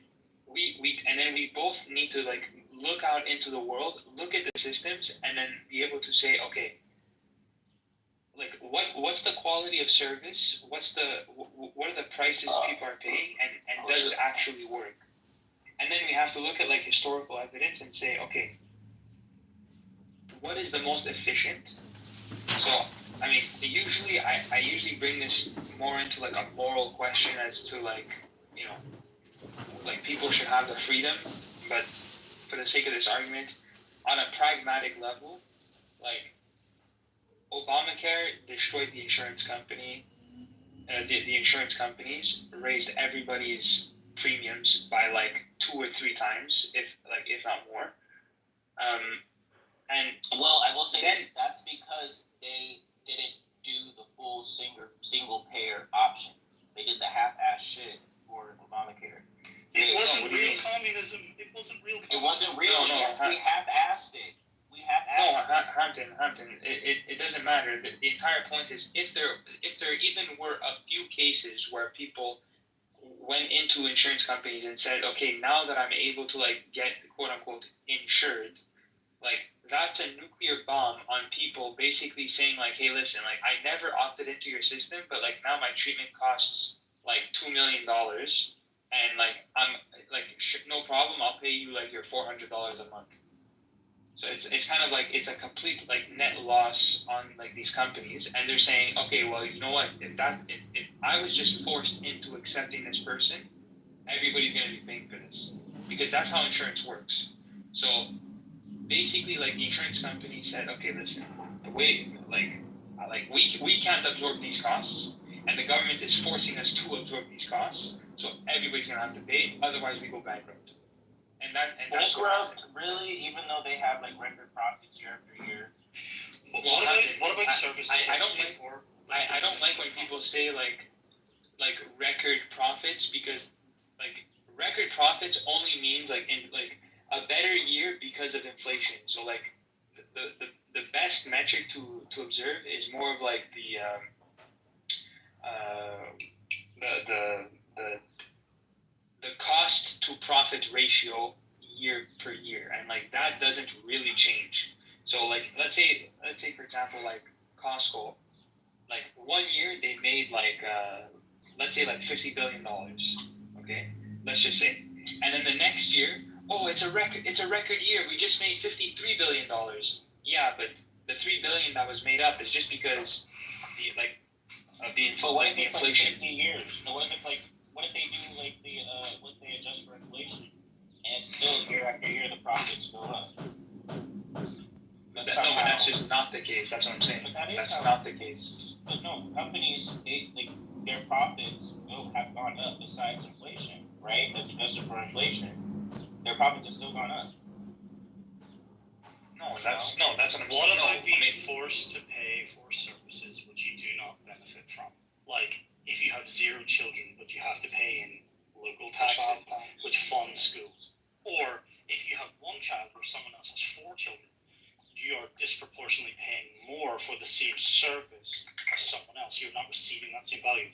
we both need to look out into the world, look at the systems, and then be able to say, okay, what's the quality of service? What are the prices people are paying, and does it actually work? And then we have to look at historical evidence and say, okay, what is the most efficient? So, I mean, I usually bring this more into a moral question as to people should have the freedom, but for the sake of this argument, on a pragmatic level, Obamacare destroyed the insurance company. The insurance companies raised everybody's premiums by 2 or 3 times, if not more. I will say that's because they didn't do the full single payer option. They did the half-ass shit for Obamacare. It wasn't real communism. It wasn't real communism. It wasn't real. Yes, we half-assed it. Hampton. It doesn't matter. The entire point is, if there even were a few cases where people went into insurance companies and said, okay, now that I'm able to get quote unquote insured, that's a nuclear bomb on people basically saying hey, listen, I never opted into your system, but now my treatment costs $2 million, and I'm no problem, I'll pay you your $400 a month. So it's kind of like it's a complete like net loss on like these companies, and they're saying, okay, well, you know what? If I was just forced into accepting this person, everybody's gonna be paying for this because that's how insurance works. So basically, like the insurance company said, okay, listen, the way like we can't absorb these costs, and the government is forcing us to absorb these costs, so everybody's gonna have to pay, otherwise we go bankrupt. And that's bankrupt, really, even though they have like record profits year after year. What about services? I don't like when people say like record profits, because like record profits only means like in like a better year because of inflation. So like the best metric to observe is more of like the cost to profit ratio year per year, and like that doesn't really change. So like let's say for example like Costco, like 1 year they made like let's say like $50 billion, okay, let's just say, and then the next year, oh, it's a record year, we just made $53 billion. Yeah, but the $3 billion that was made up is just because of the inflation. Like 50 years? No, what if they do like what they adjust for inflation, and it's still year after year the profits go up? But that's just not the case. That's what I'm saying. That's not the case. But no, companies, their profits have gone up besides inflation, right? If adjusted for inflation, their profits have still gone up. That's what I'm saying. What about being forced to pay for services which you do not benefit from? Like, if you have 0 children, but you have to pay in local taxes, which fund schools. Or if you have 1 child where someone else has 4 children, you are disproportionately paying more for the same service as someone else. You're not receiving that same value.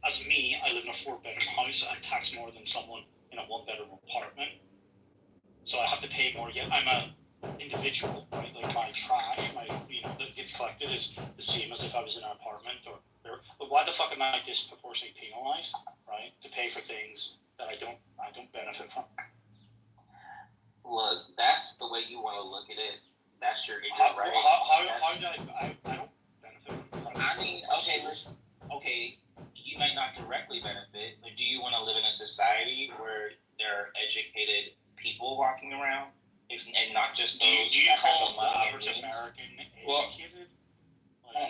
As me, I live in a 4-bedroom house. I'm taxed more than someone in a 1-bedroom apartment. So I have to pay more, yet I'm a individual, right? Like my trash, that gets collected is the same as if I was in an apartment but why the fuck am I disproportionately penalized, right? To pay for things that I don't benefit from. Look, that's the way you want to look at it. That's your ignorant, How right? How do I don't benefit from it. I mean, okay, you might not directly benefit, but do you want to live in a society where there are educated people walking around? And not just those. Do you call the average American educated?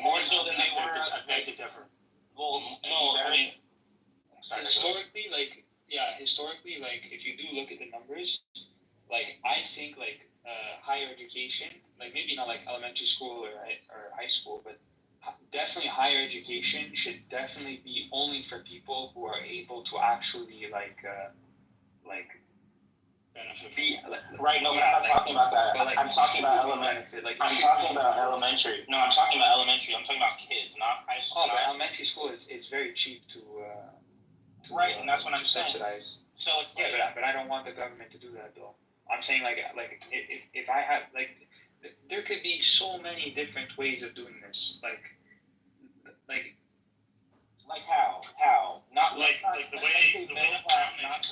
More so than they were. I beg to differ. Well, no, I mean, historically, like if you do look at the numbers, like I think like higher education, like maybe not like elementary school or high school, but definitely higher education should definitely be only for people who are able to actually Right, no, but I'm not talking about that. I'm talking about elementary. I'm talking about elementary. No, I'm talking about elementary. I'm talking about kids, not high school. Oh, but elementary school is very cheap to right, and that's what I'm saying. Subsidize. So it's but I don't want the government to do that though. I'm saying like if I have there could be so many different ways of doing this. Like how? Not like the way not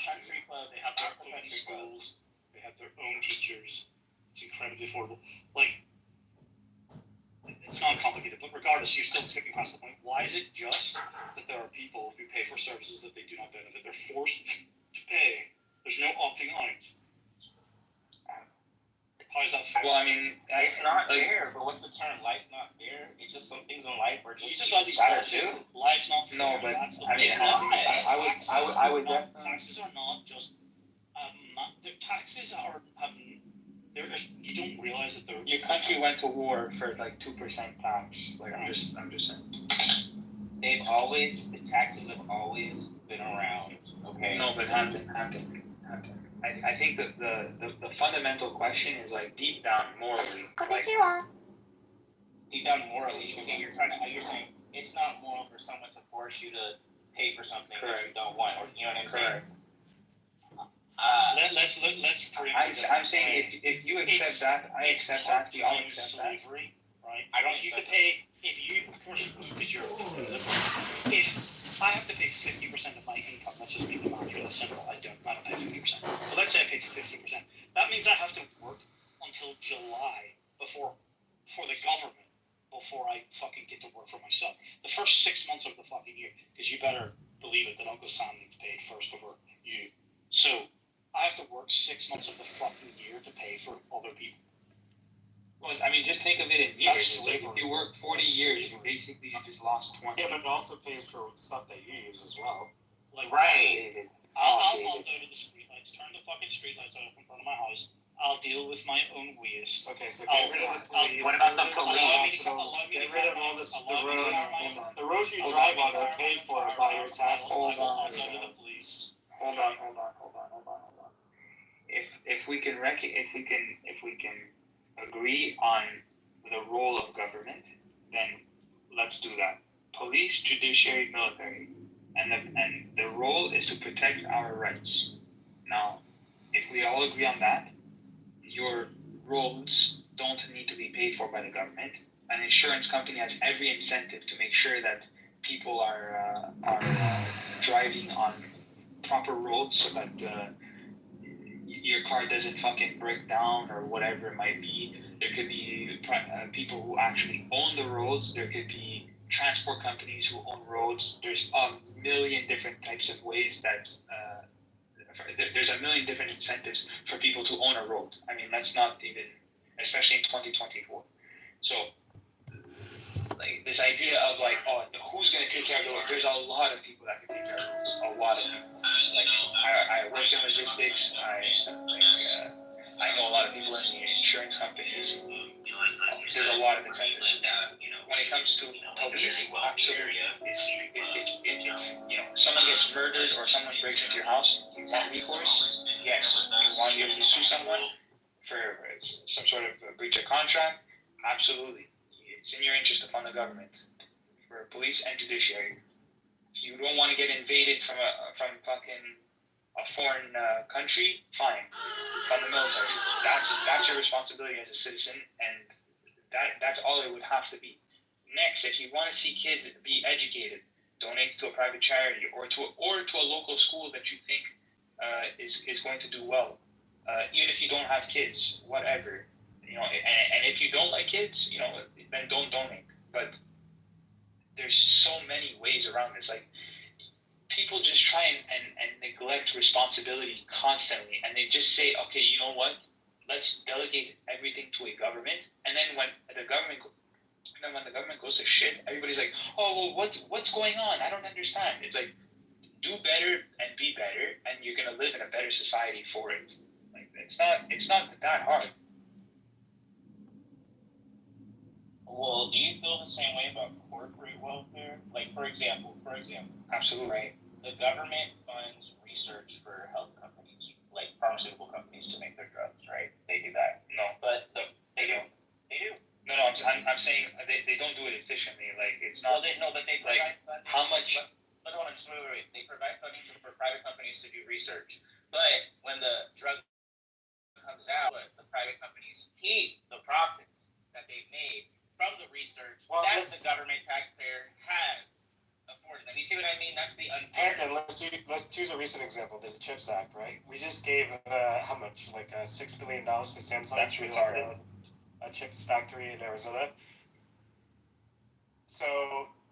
country club. They have their own schools. They have their own teachers. It's incredibly affordable. Like, it's not complicated, but regardless, you're still skipping past the point. Why is it just that there are people who pay for services that they do not benefit? They're forced to pay. There's no opting out. How is that fair? Well, I mean, it's not fair. But what's the term? Life's not fair. It's just some things in life are just. You just have these attitudes. Life's not fair. No, but I would definitely. Taxes are not just. Taxes are. You don't realize that they're. Your country went to war for like 2% tax. Like I'm just saying. The taxes have always been around. Okay. No, but Hampton. I think that the fundamental question is like deep down morally. Deep down morally, you're saying it's not moral for someone to force you to pay for something that you don't want, or you know what I'm saying? Let's. I'm saying if you accept that, I accept that. You all accept slavery, right? I don't. You have to pay of course, because you're. If I have to pay 50% of my income, let's just make the math really simple. I don't pay 50%. But let's say I pay 50%. That means I have to work fucking get to work for myself. The first 6 months of the fucking year, because you better believe it that Uncle Sam gets paid first over you. So I have to work 6 months of the fucking year to pay for other people. Well, I mean, just think of it in years. It's like if you work 40 years, you basically just lost 20. Yeah, but it also pays for stuff that you use as well. Like, Right. I'll go to the streetlights, turn the fucking streetlights off in front of my house. I'll deal with my own waste. Okay, so get rid of the police. What about the police? Get rid of all this, the roads. The roads you drive on are paid for by your taxes. Hold on. I'll go to the police. Hold on. If we can agree on the role of government, then let's do that. Police, judiciary, military, and the role is to protect our rights. Now, if we all agree on that, your roads don't need to be paid for by the government. An insurance company has every incentive to make sure that people are driving on proper roads so that your car doesn't fucking break down or whatever it might be. There could be people who actually own the roads. There could be transport companies who own roads. There's a million different types of ways that there's a million different incentives for people to own a road. I mean, that's not even, especially in 2024. So, like, this idea of like, oh, who's going to take care of the road? There's a lot of people that can take care of roads. A lot of people. Like, I worked in logistics. I know a lot of people in the insurance companies. There's a lot of incentives. When it comes to police, absolutely. If someone gets murdered or someone breaks into your house, you want recourse? Yes. You want to be able to sue someone for some sort of breach of contract? Absolutely. It's in your interest to fund the government for police and judiciary. If you don't want to get invaded from fucking a foreign country, fine. Fund the military. That's your responsibility as a citizen, and that's all it would have to be. Next, if you want to see kids be educated, donate to a private charity or to a local school that you think is going to do well. Even if you don't have kids, whatever. And if you don't like kids, then don't donate. But there's so many ways around this. Like, people just try and neglect responsibility constantly, and they just say, okay, you know what? Let's delegate everything to a government, and then when the government goes to shit, everybody's like, oh, well, what's going on? I don't understand. It's like, do better and be better, and you're gonna live in a better society for it. Like, it's not that hard. Well, do you feel the same way about corporate welfare? Like, for example. Absolutely. Right. The government funds research for health companies, like pharmaceutical companies, to make their drugs, right? They do that. No. But they do. They do. No, I'm saying they don't do it efficiently. Like, it's not. But they provide funding. How much? But hold on, just wait. They provide funding for private companies to do research. But when the drug comes out, the private companies keep the profits that they've made from the research. Well, that's the government taxpayer has afforded them. You see what I mean? That's the unfair. Anton, let's choose a recent example, the CHIPS Act, right? We just gave how much? Like $6 billion to Samsung. That's retarded. A chips factory in Arizona. So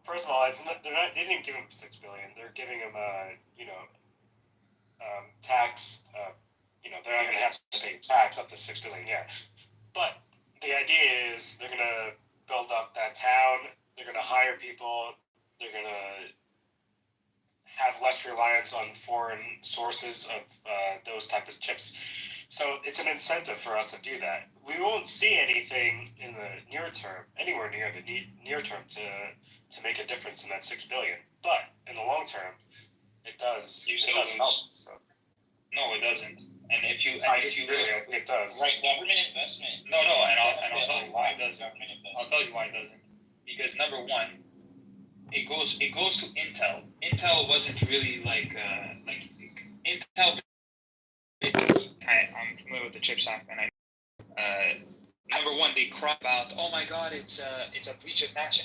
first of all, they didn't give him $6 billion. They're giving him tax. They're not going to have to pay tax up to $6 billion. Yeah, but the idea is they're going to build up that town. They're going to hire people. They're going to have less reliance on foreign sources of those type of chips. So it's an incentive for us to do that. We won't see anything in the near term, anywhere near the near term, to make a difference in that $6 billion. But in the long term, it does. It does help. So. No, it doesn't. And if you it does. Right, government investment. No, and I'll tell you why it doesn't. I'll tell you why it doesn't. Because number one, it goes to Intel. Intel wasn't really like Intel. I'm familiar with the CHIPS Act, and number one, they crop out. Oh my God, it's a breach of national.